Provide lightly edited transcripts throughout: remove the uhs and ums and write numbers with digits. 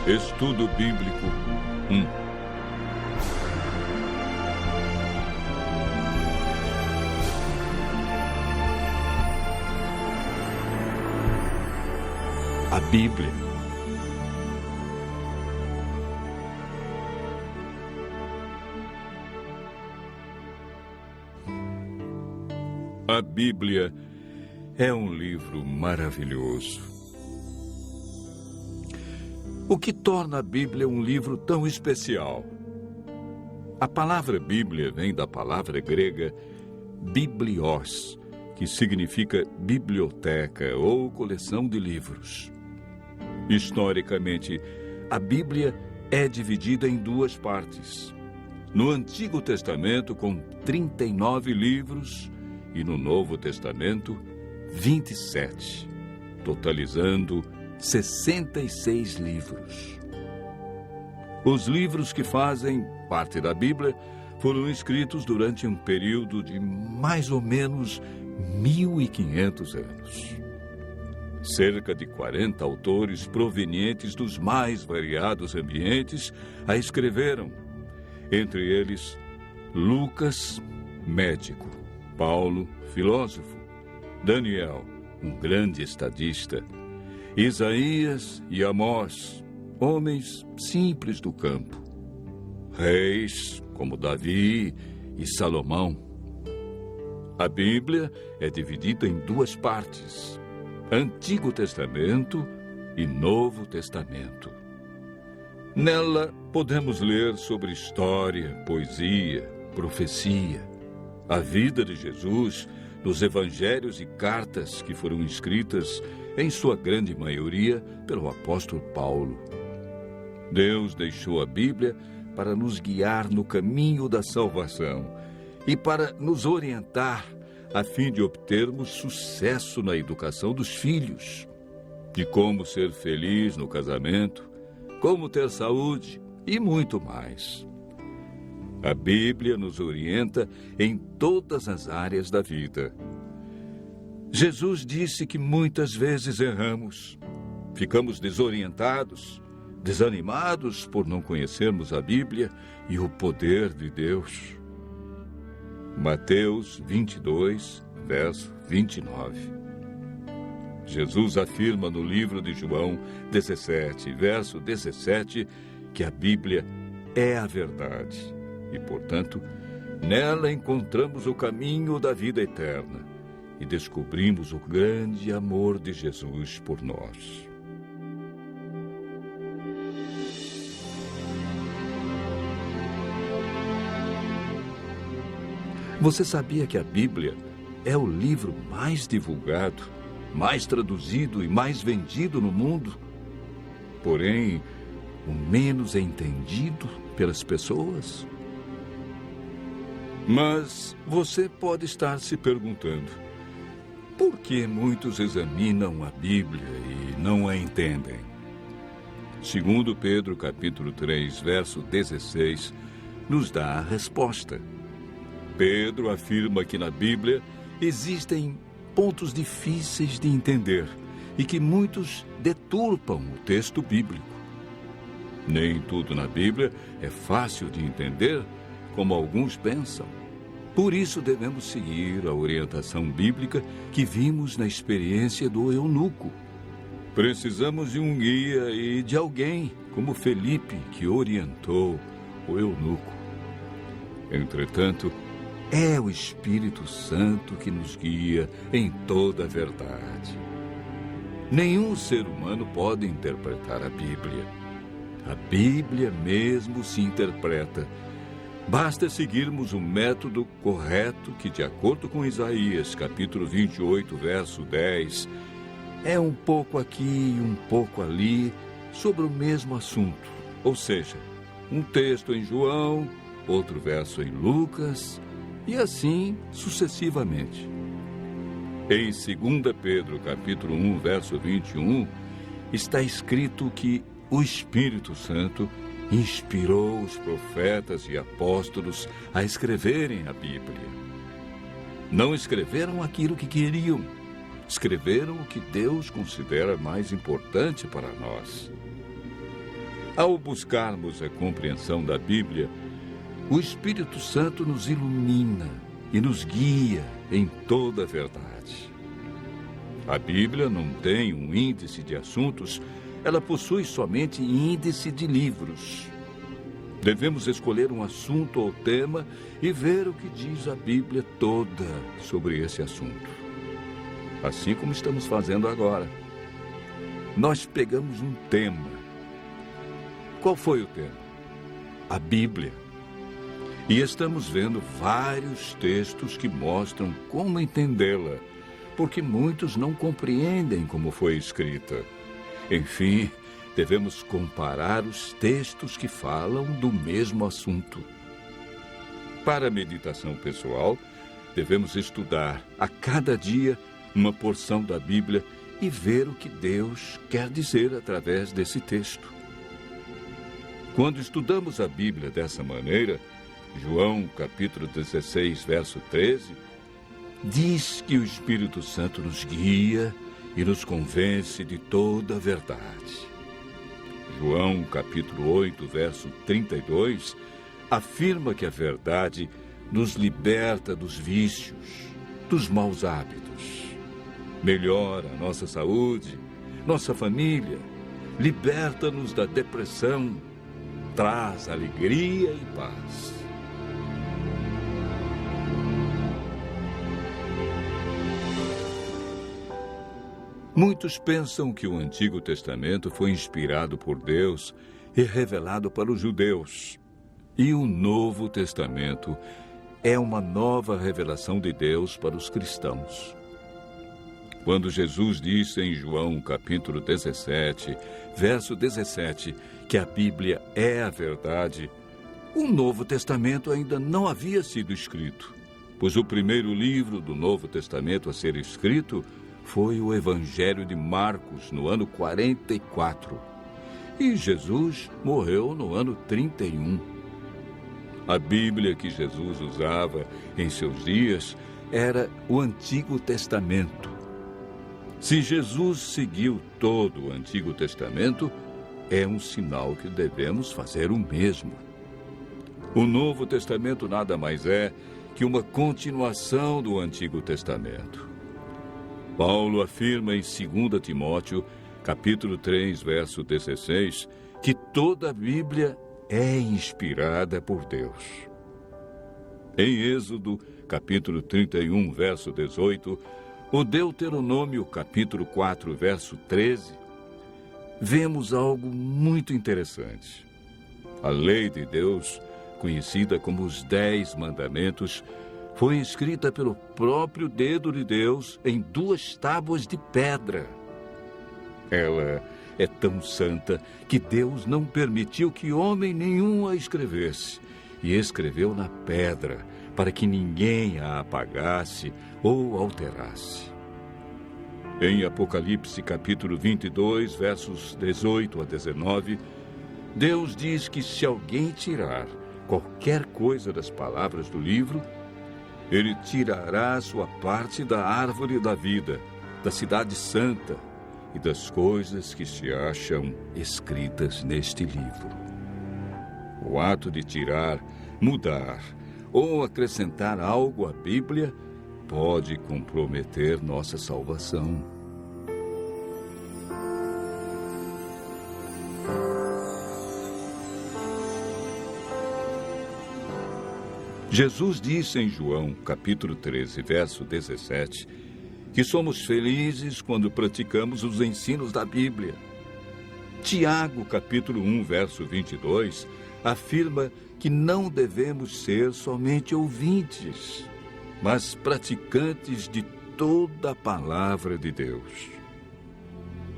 Estudo Bíblico 1. A Bíblia. A Bíblia é um livro maravilhoso. O que torna a Bíblia um livro tão especial? A palavra Bíblia vem da palavra grega biblios, que significa biblioteca ou coleção de livros. Historicamente, a Bíblia é dividida em duas partes. No Antigo Testamento, com 39 livros, e no Novo Testamento, 27, totalizando 66 livros. Os livros que fazem parte da Bíblia foram escritos durante um período de mais ou menos 1.500 anos. Cerca de 40 autores provenientes dos mais variados ambientes a escreveram. Entre eles, Lucas, médico; Paulo, filósofo; Daniel, um grande estadista; Isaías e Amós, homens simples do campo; reis como Davi e Salomão. A Bíblia é dividida em duas partes: Antigo Testamento e Novo Testamento. Nela podemos ler sobre história, poesia, profecia, a vida de Jesus, nos evangelhos e cartas que foram escritas, em sua grande maioria, pelo apóstolo Paulo. Deus deixou a Bíblia para nos guiar no caminho da salvação e para nos orientar a fim de obtermos sucesso na educação dos filhos, de como ser feliz no casamento, como ter saúde e muito mais. A Bíblia nos orienta em todas as áreas da vida. Jesus disse que muitas vezes erramos, ficamos desorientados, desanimados por não conhecermos a Bíblia e o poder de Deus. Mateus 22, verso 29. Jesus afirma no livro de João 17, verso 17, que a Bíblia é a verdade. E, portanto, nela encontramos o caminho da vida eterna e descobrimos o grande amor de Jesus por nós. Você sabia que a Bíblia é o livro mais divulgado, mais traduzido e mais vendido no mundo? Porém, o menos entendido pelas pessoas? Mas você pode estar se perguntando: por que muitos examinam a Bíblia e não a entendem? Segundo Pedro, capítulo 3, verso 16, nos dá a resposta. Pedro afirma que na Bíblia existem pontos difíceis de entender e que muitos deturpam o texto bíblico. Nem tudo na Bíblia é fácil de entender, como alguns pensam. Por isso devemos seguir a orientação bíblica que vimos na experiência do eunuco. Precisamos de um guia e de alguém como Felipe, que orientou o eunuco. Entretanto, é o Espírito Santo que nos guia em toda a verdade. Nenhum ser humano pode interpretar a Bíblia. A Bíblia mesmo se interpreta. Basta seguirmos o método correto que, de acordo com Isaías, capítulo 28, verso 10, é um pouco aqui e um pouco ali sobre o mesmo assunto. Ou seja, um texto em João, outro verso em Lucas, e assim sucessivamente. Em 2 Pedro, capítulo 1, verso 21, está escrito que o Espírito Santo inspirou os profetas e apóstolos a escreverem a Bíblia. Não escreveram aquilo que queriam, escreveram o que Deus considera mais importante para nós. Ao buscarmos a compreensão da Bíblia, o Espírito Santo nos ilumina e nos guia em toda a verdade. A Bíblia não tem um índice de assuntos, ela possui somente índice de livros. Devemos escolher um assunto ou tema e ver o que diz a Bíblia toda sobre esse assunto. Assim como estamos fazendo agora. Nós pegamos um tema. Qual foi o tema? A Bíblia. E estamos vendo vários textos que mostram como entendê-la, porque muitos não compreendem como foi escrita. Enfim, devemos comparar os textos que falam do mesmo assunto. Para a meditação pessoal, devemos estudar a cada dia uma porção da Bíblia e ver o que Deus quer dizer através desse texto. Quando estudamos a Bíblia dessa maneira, João, capítulo 16, verso 13, diz que o Espírito Santo nos guia e nos convence de toda a verdade. João, capítulo 8, verso 32, afirma que a verdade nos liberta dos vícios, dos maus hábitos, melhora a nossa saúde, nossa família, liberta-nos da depressão, traz alegria e paz. Muitos pensam que o Antigo Testamento foi inspirado por Deus e revelado para os judeus. E o Novo Testamento é uma nova revelação de Deus para os cristãos. Quando Jesus disse em João capítulo 17, verso 17, que a Bíblia é a verdade, o Novo Testamento ainda não havia sido escrito, pois o primeiro livro do Novo Testamento a ser escrito foi o Evangelho de Marcos, no ano 44. E Jesus morreu no ano 31. A Bíblia que Jesus usava em seus dias era o Antigo Testamento. Se Jesus seguiu todo o Antigo Testamento, é um sinal que devemos fazer o mesmo. O Novo Testamento nada mais é que uma continuação do Antigo Testamento. Paulo afirma em 2 Timóteo, capítulo 3, verso 16, que toda a Bíblia é inspirada por Deus. Em Êxodo, capítulo 31, verso 18, o Deuteronômio, capítulo 4, verso 13, vemos algo muito interessante. A lei de Deus, conhecida como os 10 Mandamentos, foi escrita pelo próprio dedo de Deus em 2 tábuas de pedra. Ela é tão santa que Deus não permitiu que homem nenhum a escrevesse, e escreveu na pedra para que ninguém a apagasse ou alterasse. Em Apocalipse capítulo 22, versos 18 a 19, Deus diz que se alguém tirar qualquer coisa das palavras do livro, Ele tirará a sua parte da árvore da vida, da cidade santa e das coisas que se acham escritas neste livro. O ato de tirar, mudar ou acrescentar algo à Bíblia pode comprometer nossa salvação. Jesus disse em João, capítulo 13, verso 17, que somos felizes quando praticamos os ensinos da Bíblia. Tiago, capítulo 1, verso 22, afirma que não devemos ser somente ouvintes, mas praticantes de toda a palavra de Deus.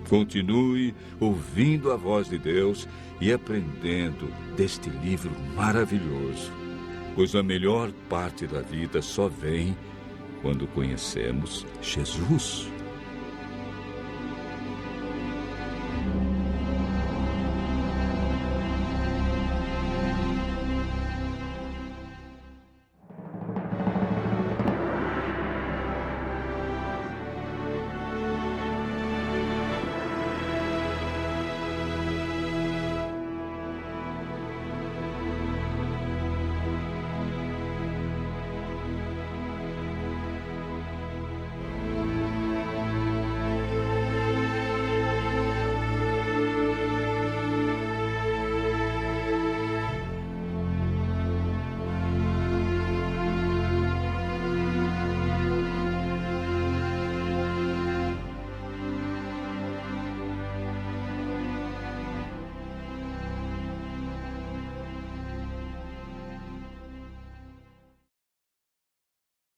Continue ouvindo a voz de Deus e aprendendo deste livro maravilhoso, pois a melhor parte da vida só vem quando conhecemos Jesus.